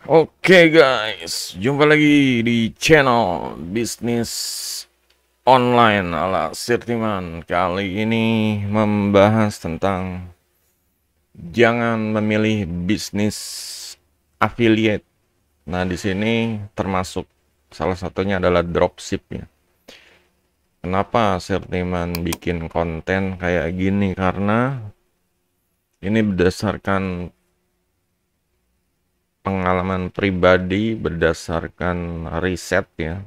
Oke guys, jumpa lagi di channel bisnis online ala Sirtiman. Kali ini membahas tentang jangan memilih bisnis affiliate. Nah, di sini termasuk salah satunya adalah dropship ya. Kenapa Sirtiman bikin konten kayak gini? Karena ini berdasarkan pengalaman pribadi, berdasarkan riset ya.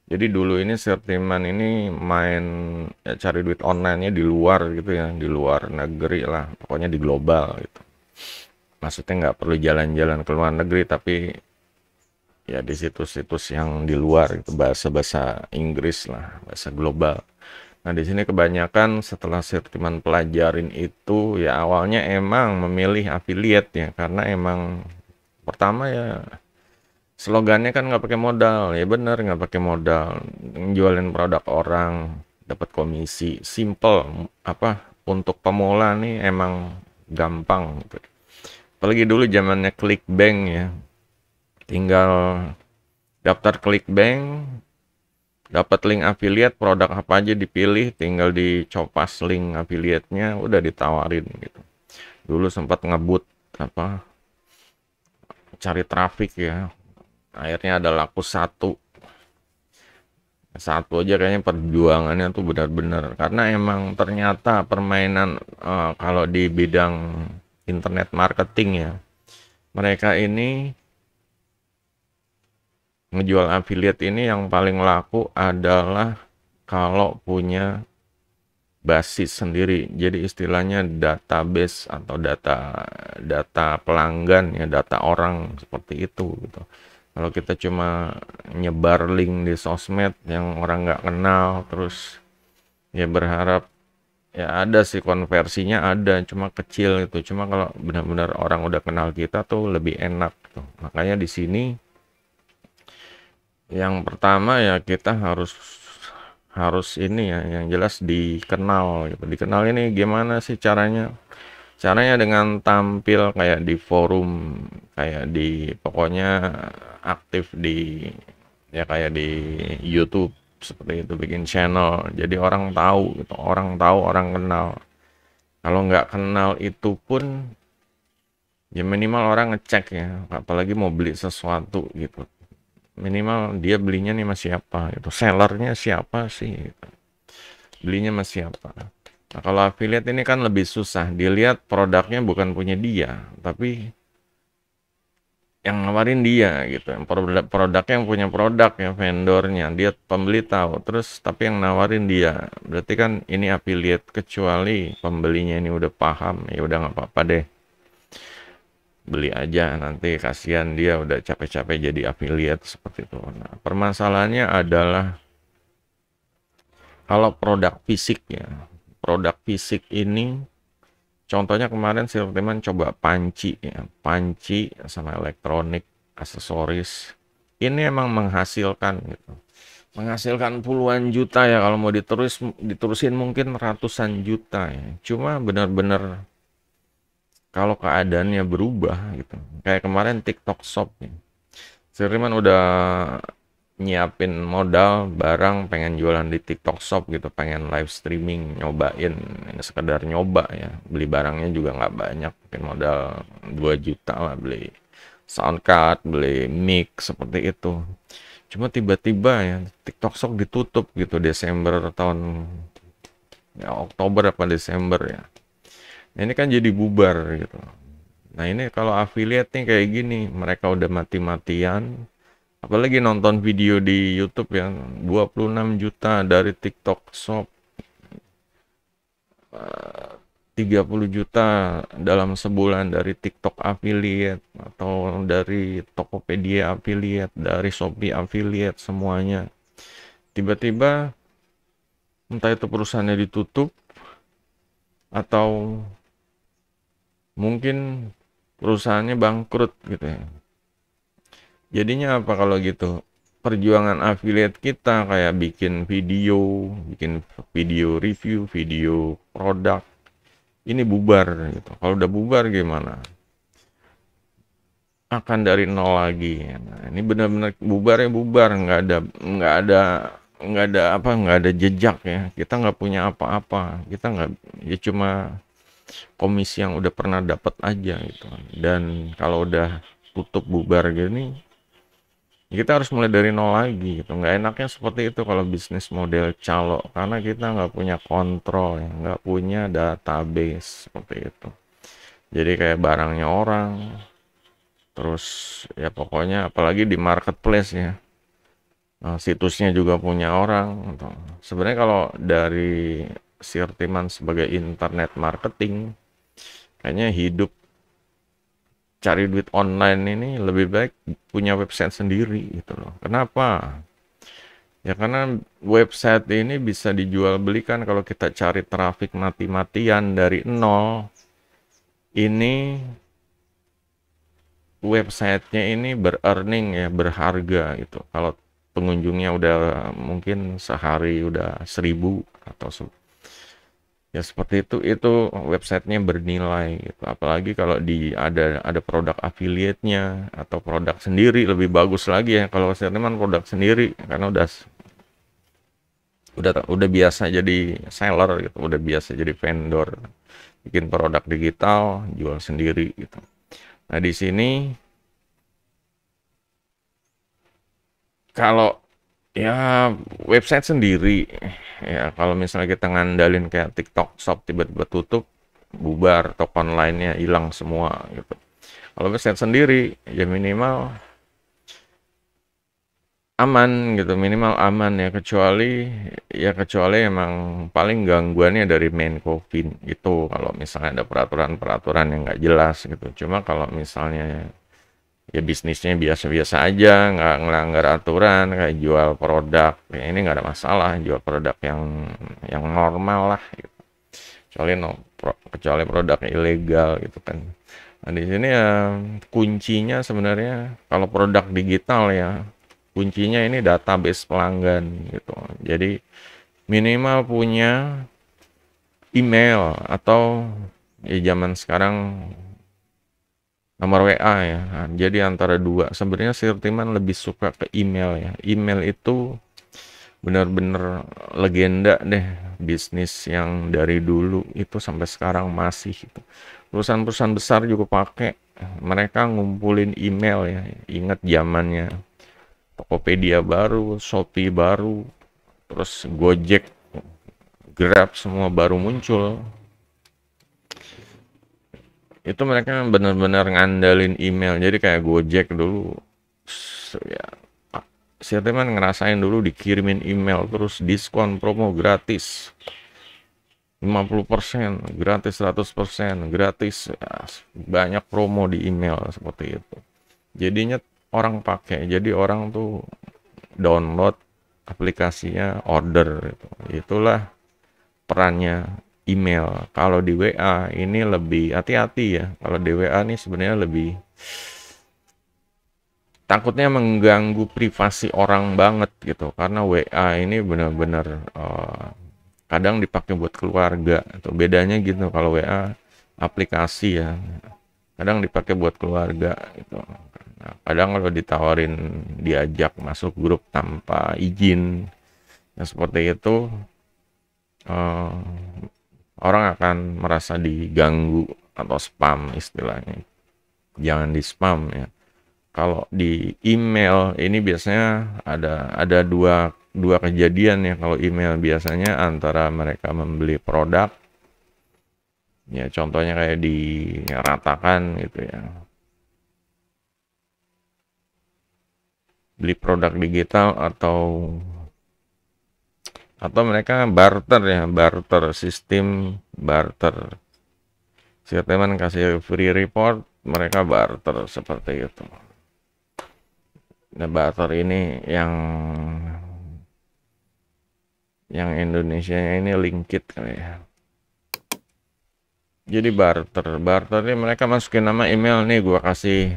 Jadi dulu ini Sirtiman ini main ya, cari duit online-nya di luar gitu ya, di luar negeri lah, pokoknya di global gitu. Maksudnya nggak perlu jalan-jalan ke luar negeri, tapi ya di situs-situs yang di luar gitu, bahasa-bahasa Inggris lah, bahasa global. Nah di sini kebanyakan setelah Sirtiman pelajarin itu ya awalnya emang memilih affiliate ya, karena emang pertama ya slogannya kan nggak pakai modal, ya bener nggak pakai modal, jualin produk orang, dapat komisi, simple. Apa untuk pemula nih emang gampang gitu. Apalagi dulu zamannya Clickbank ya, tinggal daftar Clickbank, dapat link affiliate, produk apa aja dipilih, tinggal dicopas link affiliate-nya, udah ditawarin gitu. Dulu sempat ngebut apa cari traffic ya, akhirnya ada laku satu aja kayaknya perjuangannya tuh benar-benar karena emang ternyata permainan kalau di bidang internet marketing ya, mereka ini ngejual affiliate ini yang paling laku adalah kalau punya basis sendiri, jadi istilahnya database atau data data pelanggan ya, data orang seperti itu gitu. Kalau kita cuma nyebar link di sosmed yang orang nggak kenal terus ya berharap ya ada sih konversinya, ada cuma kecil itu. Cuma kalau benar-benar orang udah kenal kita tuh lebih enak tuh. Makanya di sini yang pertama ya kita harus harus ini ya yang jelas dikenal gitu. Dikenal ini gimana sih caranya? Caranya dengan tampil kayak di forum, kayak di pokoknya aktif di ya kayak di YouTube seperti itu, bikin channel. Jadi orang tahu gitu, orang kenal. Kalau nggak kenal itu pun ya minimal orang ngecek ya, apalagi mau beli sesuatu gitu. Minimal dia belinya nih sama siapa gitu, sellernya siapa sih gitu. Belinya sama siapa. Nah, kalau affiliate ini kan lebih susah. Dilihat produknya bukan punya dia, tapi yang nawarin dia gitu. Produknya yang punya produk ya, vendornya. Dia pembeli tahu. Terus tapi yang nawarin dia. Berarti kan ini affiliate, kecuali pembelinya ini udah paham. Ya udah nggak apa-apa deh. Beli aja, nanti kasihan dia udah capek-capek jadi affiliate seperti itu. Nah, permasalahannya adalah kalau produk fisik ya. Produk fisik ini contohnya kemarin Silverman coba panci ya, panci sama elektronik, aksesoris. Ini emang menghasilkan gitu. Menghasilkan puluhan juta ya, kalau mau diterusin mungkin ratusan juta ya. Cuma benar-benar kalau keadaannya berubah gitu. Kayak kemarin TikTok Shop ya. Silverman udah nyiapin modal barang, pengen jualan di TikTok Shop gitu, pengen live streaming, nyobain, ini sekedar nyoba ya, beli barangnya juga nggak banyak, mungkin modal 2 juta lah, beli sound card, beli mic seperti itu. Cuma tiba-tiba ya TikTok Shop ditutup gitu Desember tahun ya, Oktober apa Desember ya. Nah, ini kan jadi bubar gitu. Nah ini kalau affiliate nih kayak gini, mereka udah mati-matian. Apalagi nonton video di YouTube yang 26 juta dari TikTok Shop, 30 juta dalam sebulan dari TikTok affiliate atau dari Tokopedia affiliate, dari Shopee affiliate, semuanya. Tiba-tiba entah itu perusahaannya ditutup atau mungkin perusahaannya bangkrut gitu ya. Jadinya apa kalau gitu? Perjuangan affiliate kita kayak bikin video review, video produk, ini bubar gitu. Kalau udah bubar gimana? akan dari nol lagi. Nah, ini benar-benar bubar ya bubar, nggak ada nggak ada jejak ya. Kita nggak punya apa-apa. Kita nggak ya cuma komisi yang udah pernah dapat aja gitu. Dan kalau udah tutup bubar gini, kita harus mulai dari nol lagi gitu. Nggak enaknya seperti itu kalau bisnis model calo, karena kita nggak punya kontrol ya, nggak punya database seperti itu. Jadi kayak barangnya orang, terus ya pokoknya apalagi di marketplace ya, situsnya juga punya orang gitu. Sebenarnya kalau dari Sirtiman sebagai internet marketing, kayaknya hidup cari duit online ini lebih baik punya website sendiri gitu loh. Kenapa? Ya karena website ini bisa dijual belikan kalau kita cari traffic mati-matian dari nol. Ini websitenya ini berearning ya, berharga gitu. Kalau pengunjungnya udah mungkin sehari udah 1.000 atau ya seperti itu websitenya bernilai gitu. Apalagi kalau ada produk affiliate-nya atau produk sendiri lebih bagus lagi ya. Kalau saya teman produk sendiri karena udah biasa jadi seller gitu, udah biasa jadi vendor, bikin produk digital, jual sendiri gitu. Nah, di sini kalau ya website sendiri ya kalau misalnya kita ngandalin kayak TikTok Shop tiba-tiba tutup, bubar, toko online-nya hilang semua gitu. Kalau website sendiri ya aman gitu, minimal aman ya, kecuali emang paling gangguannya dari Menkomin itu kalau misalnya ada peraturan-peraturan yang nggak jelas gitu. Cuma kalau misalnya ya bisnisnya biasa-biasa aja, nggak ngelanggar aturan kayak jual produk, ya ini nggak ada masalah, jual produk yang normal lah gitu. Kecuali produk ilegal gitu kan. Nah, di sini ya kuncinya sebenarnya kalau produk digital ya, kuncinya ini database pelanggan gitu. Jadi minimal punya email atau ya zaman sekarang nomor WA ya. Nah, jadi antara dua. Sebenarnya Sirtiman lebih suka ke email ya. Email itu benar-benar legenda deh, bisnis yang dari dulu itu sampai sekarang masih itu. Perusahaan-perusahaan besar juga pakai. Mereka ngumpulin email ya. Ingat zamannya Tokopedia baru, Shopee baru, terus Gojek, Grab semua baru muncul. Itu mereka benar-benar ngandalin email. Jadi kayak Gojek dulu ya, saya teman ngerasain dulu dikirimin email terus diskon promo gratis 50% gratis 100% gratis ya, banyak promo di email seperti itu. Jadinya orang pakai, jadi orang tuh download aplikasinya, order gitu. Itulah perannya email. Kalau di WA ini lebih hati-hati ya. Kalau di WA nih sebenarnya lebih takutnya mengganggu privasi orang banget gitu. Karena WA ini benar-benar kadang dipakai buat keluarga. Itu bedanya gitu kalau WA aplikasi ya. Kadang dipakai buat keluarga gitu. Nah, kadang kalau ditawarin diajak masuk grup tanpa izin, ya seperti itu eh, orang akan merasa diganggu atau spam istilahnya. Jangan di spam ya. Kalau di email ini biasanya ada dua kejadian ya kalau email biasanya antara mereka membeli produk ya contohnya kayak diratakan gitu ya. Beli produk digital atau mereka barter ya, barter sistem barter. Si teman kasih free report, mereka barter seperti itu. Nah, barter ini yang Indonesia ini Linkit kali ya. Jadi barter ini mereka masukin nama email nih, gua kasih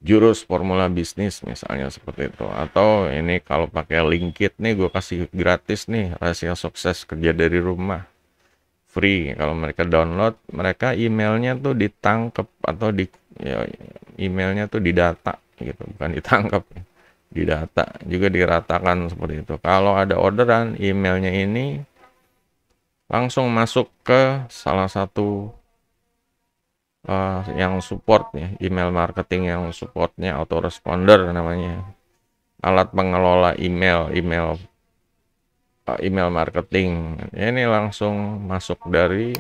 jurus formula bisnis misalnya seperti itu. Atau ini kalau pakai Linkit nih, gue kasih gratis nih rahasia sukses kerja dari rumah. free. Kalau mereka download, mereka emailnya tuh ditangkep atau ya, emailnya tuh didata gitu, bukan ditangkap, didata juga diratakan seperti itu. Kalau ada orderan, emailnya ini langsung masuk ke salah satu yang support ya, email marketing yang supportnya autoresponder namanya, alat pengelola email marketing. Ini langsung masuk ke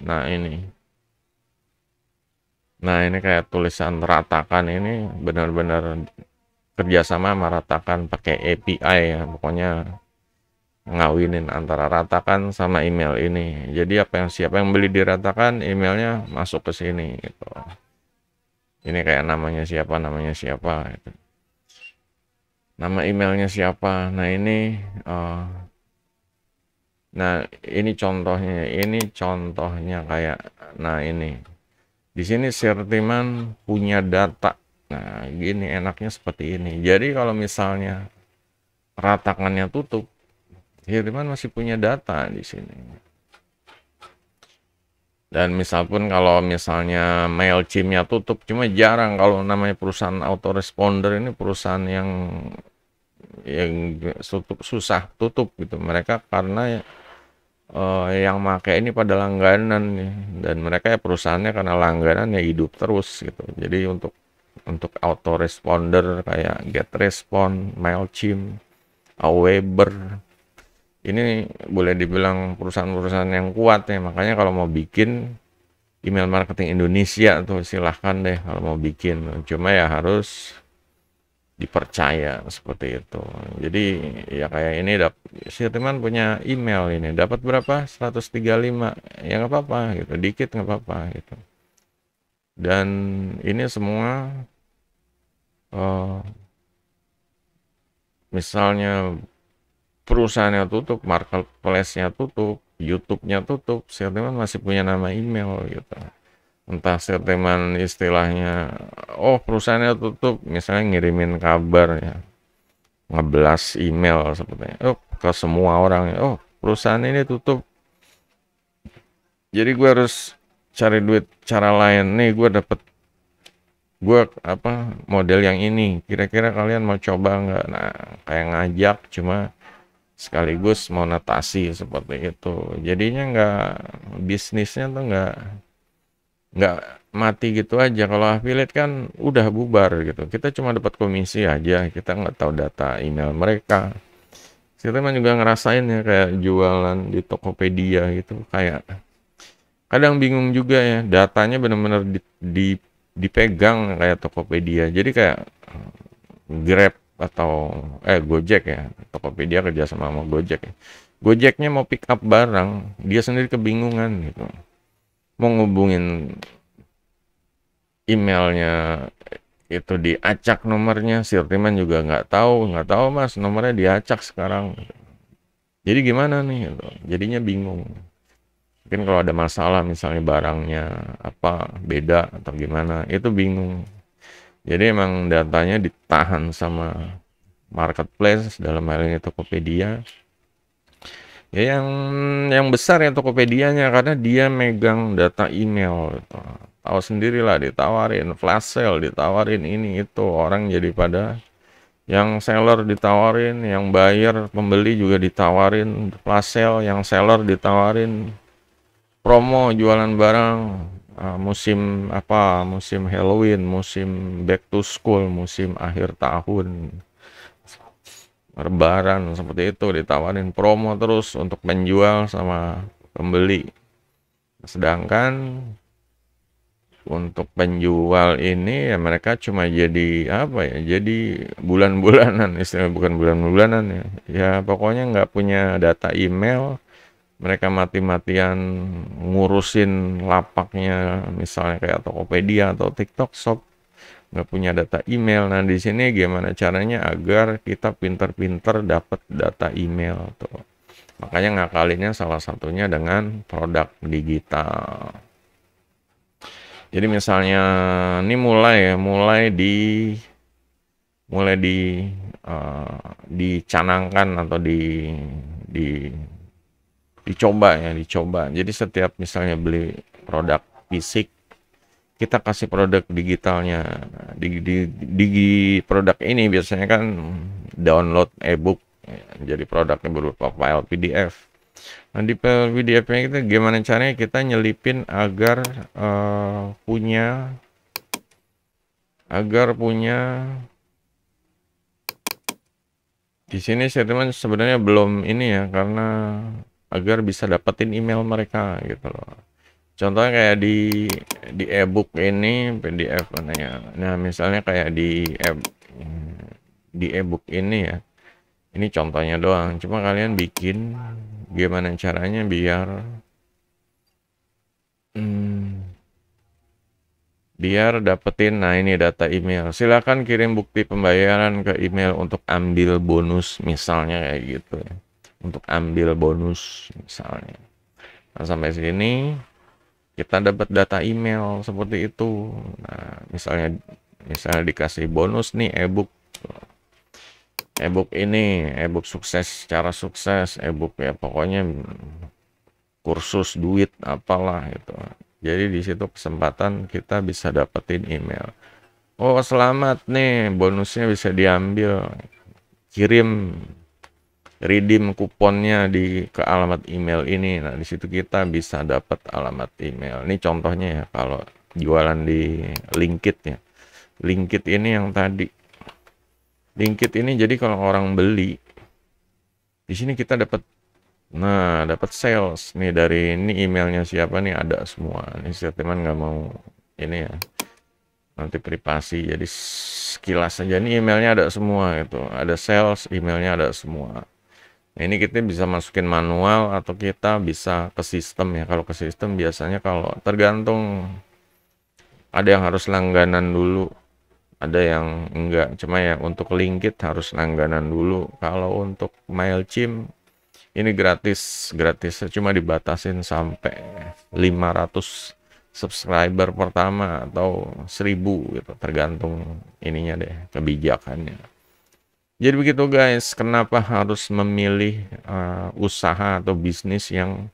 nah ini kayak tulisan ratakan, ini benar-benar kerjasama meratakan pakai API ya, pokoknya ngawinin antara ratakan sama email ini. Jadi siapa yang beli diratakan, emailnya masuk ke sini gitu. Ini kayak namanya siapa gitu. Nama emailnya siapa. Nah ini contohnya kayak, nah ini di sini Sirtiman punya data. Nah gini enaknya seperti ini. Jadi kalau misalnya ratakannya tutup, Sirtiman masih punya data di sini. Dan kalau misalnya Mailchimp-nya tutup, cuma jarang kalau namanya perusahaan autoresponder ini perusahaan yang susah tutup gitu. Mereka karena yang pakai ini pada langganan nih, dan mereka ya perusahaannya karena langganan ya hidup terus gitu. Jadi untuk autoresponder kayak GetResponse, Mailchimp, Aweber, ini boleh dibilang perusahaan-perusahaan yang kuat ya. Makanya kalau mau bikin email marketing Indonesia tuh silahkan deh kalau mau bikin. Cuma ya harus dipercaya seperti itu. Jadi ya kayak ini si teman punya email ini dapat berapa? 135. Ya nggak apa-apa gitu. Dikit nggak apa-apa gitu. Dan ini semua misalnya perusahaannya tutup, marketplace-nya tutup, YouTube-nya tutup, Sirteman masih punya nama email gitu. Entah Sirteman istilahnya, oh perusahaannya tutup, misalnya ngirimin kabar ya, ngeblas email sepertinya, oh ke semua orang, oh perusahaan ini tutup, jadi gue harus cari duit cara lain nih, gue model yang ini, kira-kira kalian mau coba nggak? Nah kayak ngajak, cuma sekaligus monetasi seperti itu. Jadinya bisnisnya tuh nggak mati gitu aja. Kalau affiliate kan udah bubar gitu. Kita cuma dapat komisi aja, kita nggak tahu data email mereka. Kita mah juga ngerasain ya kayak jualan di Tokopedia gitu, kayak kadang bingung juga ya, datanya benar-benar dipegang kayak Tokopedia. Jadi kayak Grab atau Gojek ya, Tokopedia kerja sama Gojek ya. Gojeknya mau pick up barang, dia sendiri kebingungan gitu. Mau ngubungin emailnya itu diacak nomornya, Sirtiman juga nggak tahu mas nomornya diacak sekarang. Jadi gimana nih? Gitu. Jadinya bingung. Mungkin kalau ada masalah misalnya barangnya beda atau gimana, itu bingung. Jadi emang datanya ditahan sama marketplace, dalam hal ini Tokopedia. Ya yang besar ya Tokopedianya, karena dia megang data email gitu. Tahu sendirilah, ditawarin flash sale, ditawarin ini itu, orang jadi pada yang seller ditawarin, yang buyer pembeli juga ditawarin flash sale, yang seller ditawarin promo jualan barang musim musim Halloween, musim back to school, musim akhir tahun, Lebaran, seperti itu ditawarin promo terus untuk penjual sama pembeli. Sedangkan untuk penjual ini ya mereka cuma jadi jadi bulan-bulanan, istilah bukan bulan-bulanan ya. Ya pokoknya nggak punya data email, mereka mati-matian ngurusin lapaknya misalnya kayak Tokopedia atau TikTok Shop, nggak punya data email. Nah di sini gimana caranya agar kita pinter-pinter dapat data email tuh. Makanya ngakalinnya salah satunya dengan produk digital. Jadi misalnya ini mulai mulai dicanangkan atau di dicoba ya, dicoba. Jadi setiap misalnya beli produk fisik, kita kasih produk digitalnya. Di produk ini biasanya kan download ebook, ya, jadi produknya berupa file PDF. Nah, di file PDF-nya kita gimana caranya kita nyelipin agar punya di sini saya teman sebenarnya belum ini ya, karena agar bisa dapetin email mereka gitu loh. Contohnya kayak di ebook ini PDF mana ya. Nah, misalnya kayak di ebook ini ya. Ini contohnya doang. Cuma kalian bikin gimana caranya biar dapetin, nah ini data email. Silakan kirim bukti pembayaran ke email untuk ambil bonus misalnya kayak gitu ya. Untuk ambil bonus misalnya. Nah, sampai sini kita dapat data email seperti itu. Nah, misalnya dikasih bonus nih ebook sukses, cara sukses, ebook ya pokoknya kursus duit apalah itu. Jadi di situ kesempatan kita bisa dapetin email. Oh, selamat nih, bonusnya bisa diambil. Kirim redeem kuponnya ke alamat email ini. Nah, di situ kita bisa dapat alamat email. Ini contohnya ya kalau jualan di Linkit ya. Linkit ini yang tadi. Linkit ini jadi kalau orang beli di sini kita dapat sales nih dari ini emailnya siapa nih ada semua. Ini teman nggak mau ini ya. Nanti privasi. Jadi sekilas saja ini emailnya ada semua itu. Ada sales, emailnya ada semua. Nah, ini kita bisa masukin manual atau kita bisa ke sistem ya. Kalau ke sistem biasanya kalau tergantung ada yang harus langganan dulu, ada yang enggak. Cuma ya untuk Linkit harus langganan dulu. Kalau untuk MailChimp ini gratis cuma dibatasin sampai 500 subscriber pertama atau 1000 gitu, tergantung ininya deh, kebijakannya. Jadi begitu guys, kenapa harus memilih usaha atau bisnis yang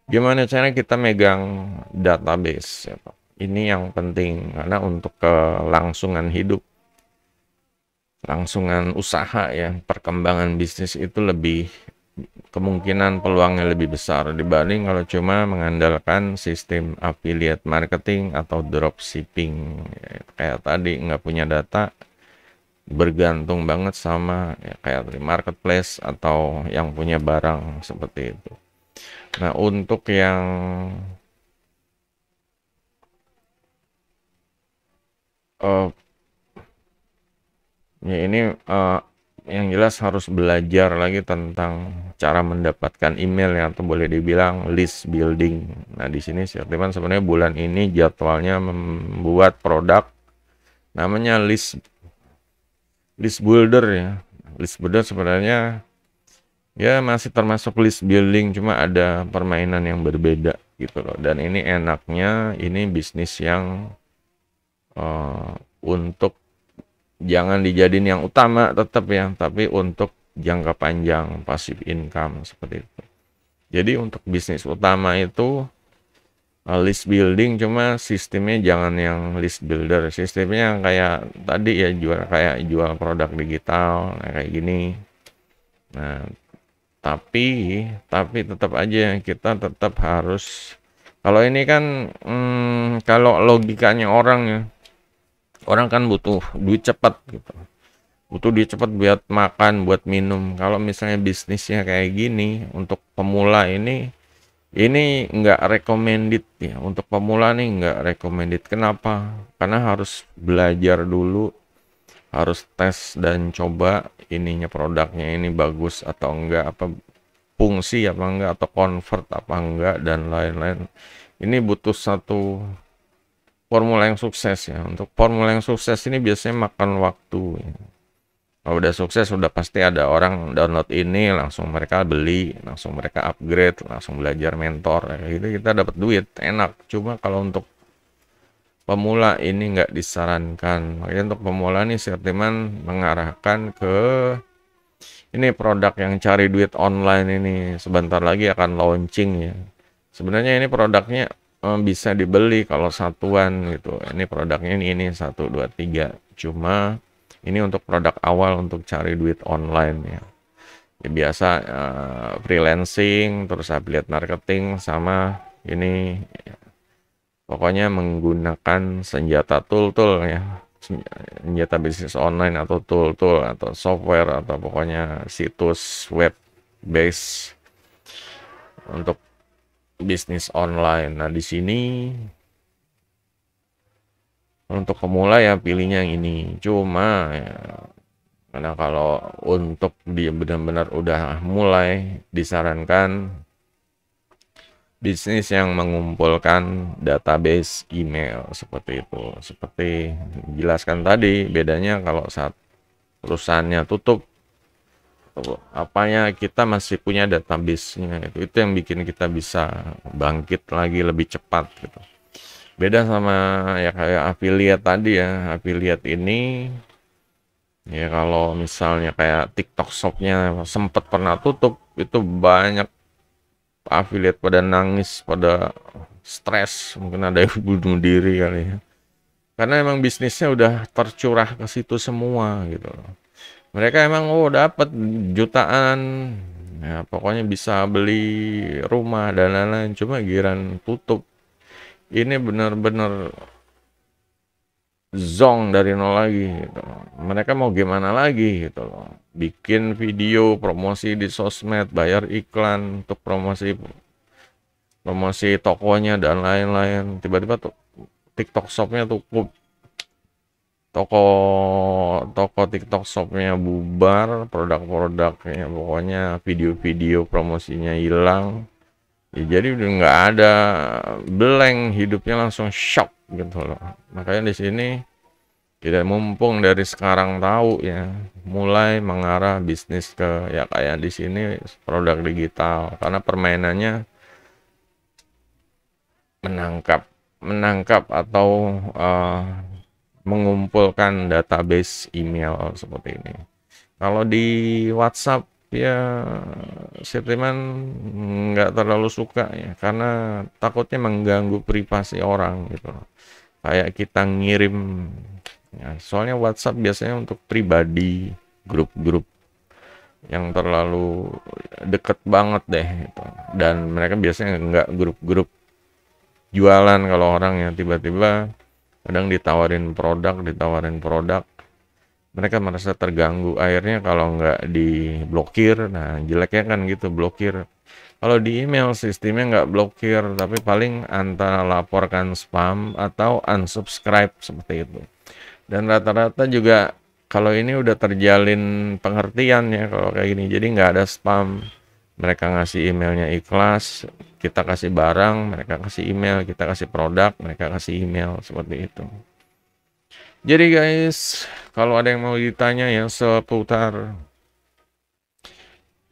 gimana caranya kita megang database ya, Pak. Ini yang penting karena untuk kelangsungan hidup, langsungan usaha ya, perkembangan bisnis itu lebih kemungkinan peluangnya lebih besar dibanding kalau cuma mengandalkan sistem affiliate marketing atau dropshipping. Ya, kayak tadi nggak punya data, bergantung banget sama ya, kayak di marketplace atau yang punya barang seperti itu. Nah, untuk yang eh, ya ini yang jelas harus belajar lagi tentang cara mendapatkan email ya, atau boleh dibilang list building. Nah, di sini teman sebenarnya bulan ini jadwalnya membuat produk namanya list builder ya. List builder sebenarnya ya masih termasuk list building, cuma ada permainan yang berbeda gitu loh. Dan ini enaknya ini bisnis yang untuk jangan dijadiin yang utama tetap ya, tapi untuk jangka panjang passive income seperti itu. Jadi untuk bisnis utama itu list building, cuma sistemnya jangan yang list builder, sistemnya yang kayak tadi ya, jual produk digital kayak gini. Nah, tapi tetap aja kita tetap harus, kalau ini kan kalau logikanya orang ya, orang kan butuh duit cepat gitu, butuh duit cepat buat makan, buat minum. Kalau misalnya bisnisnya kayak gini untuk pemula ini nggak recommended ya, untuk pemula nih nggak recommended. Kenapa? Karena harus belajar dulu, harus tes dan coba ininya, produknya ini bagus atau enggak, apa fungsi apa enggak, atau convert apa enggak, dan lain-lain. Ini butuh satu formula yang sukses ya. Untuk formula yang sukses ini biasanya makan waktu ya. Kalau udah sukses udah pasti ada orang download ini, langsung mereka beli, langsung mereka upgrade, langsung belajar mentor kayak gitu, kita dapat duit enak. Cuma kalau untuk pemula ini nggak disarankan. Makanya untuk pemula nih Sirtiman mengarahkan ke ini produk yang cari duit online ini. Sebentar lagi akan launching ya. Sebenarnya ini produknya bisa dibeli kalau satuan gitu. Ini produknya ini 1, 2, 3. Cuma ini untuk produk awal untuk cari duit online ya. Ya biasa freelancing, terus affiliate marketing sama ini pokoknya menggunakan senjata tool-tool ya. Senjata bisnis online atau tool-tool atau software atau pokoknya situs web base untuk bisnis online. Nah, di sini untuk pemula ya pilihnya yang ini. Cuma ya, karena kalau untuk dia benar-benar udah mulai disarankan bisnis yang mengumpulkan database email seperti itu. Seperti dijelaskan tadi, bedanya kalau saat perusahaannya tutup, apanya kita masih punya database-nya. Itu yang bikin kita bisa bangkit lagi lebih cepat gitu. Beda sama ya kayak affiliate tadi ya. Affiliate ini ya kalau misalnya kayak TikTok Shop-nya sempat pernah tutup, itu banyak affiliate pada nangis, pada stres, mungkin ada yang bunuh diri kali ya. Karena emang bisnisnya udah tercurah ke situ semua gitu loh. Mereka emang dapat jutaan, ya pokoknya bisa beli rumah dan lain-lain. Cuma giran tutup, ini bener-bener zong dari nol lagi gitu loh. Mereka mau gimana lagi gitu loh. Bikin video promosi di sosmed, bayar iklan untuk promosi tokonya dan lain-lain. Tiba-tiba tuh TikTok Shop-nya tutup, toko TikTok Shop-nya bubar, produk-produknya pokoknya video-video promosinya hilang. Ya, jadi udah nggak ada, blank, hidupnya langsung shock gitu loh. Makanya di sini tidak mumpung dari sekarang tahu ya, mulai mengarah bisnis ke ya kayak di sini produk digital karena permainannya menangkap atau mengumpulkan database email seperti ini. Kalau di WhatsApp ya Sirtiman nggak terlalu suka ya karena takutnya mengganggu privasi orang gitu. Kayak kita ngirim ya, soalnya WhatsApp biasanya untuk pribadi, grup-grup yang terlalu deket banget deh gitu. Dan mereka biasanya nggak grup-grup jualan. Kalau orang yang tiba-tiba kadang ditawarin produk, mereka merasa terganggu. Akhirnya kalau nggak diblokir, nah jeleknya kan gitu, blokir. Kalau di email sistemnya nggak blokir, tapi paling antara laporkan spam atau unsubscribe seperti itu. Dan rata-rata juga kalau ini udah terjalin pengertian ya kalau kayak gini, jadi nggak ada spam. Mereka ngasih emailnya ikhlas, kita kasih barang, mereka kasih email, kita kasih produk, mereka kasih email, seperti itu. Jadi guys, kalau ada yang mau ditanya ya seputar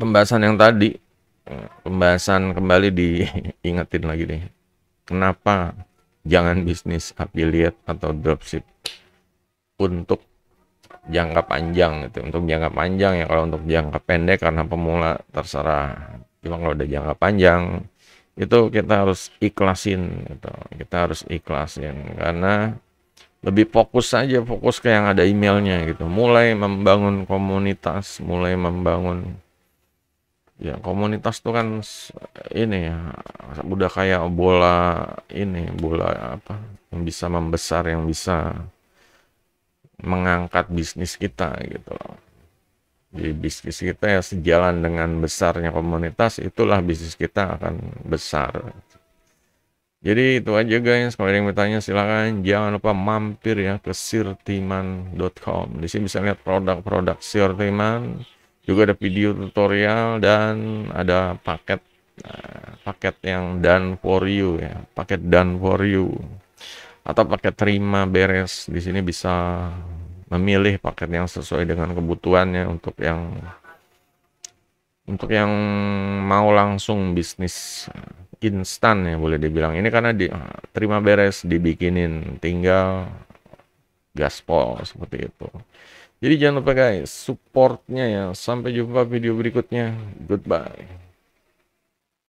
pembahasan yang tadi, pembahasan kembali diingetin lagi deh. Kenapa jangan bisnis affiliate atau dropship untuk jangka panjang gitu. Untuk jangka panjang ya, kalau untuk jangka pendek karena pemula terserah. Cuma kalau udah jangka panjang itu kita harus ikhlasin gitu. Kita harus ikhlasin karena lebih fokus saja, fokus ke yang ada emailnya gitu. Mulai membangun komunitas, mulai membangun ya komunitas tuh kan ini ya udah kayak bola apa yang bisa membesar, yang bisa mengangkat bisnis kita gitu loh. Jadi bisnis kita ya sejalan dengan besarnya komunitas, itulah bisnis kita akan besar. Jadi itu aja guys, kalau ada yang bertanya silakan, jangan lupa mampir ya ke sirtiman.com. Di sini bisa lihat produk-produk Sirtiman, juga ada video tutorial dan ada paket yang done for you ya, paket done for you atau paket terima beres. Di sini bisa memilih paket yang sesuai dengan kebutuhannya untuk yang mau langsung bisnis instan ya boleh dibilang. Ini karena terima beres, dibikinin, tinggal gaspol seperti itu. Jadi jangan lupa guys, supportnya ya. Sampai jumpa video berikutnya. Goodbye.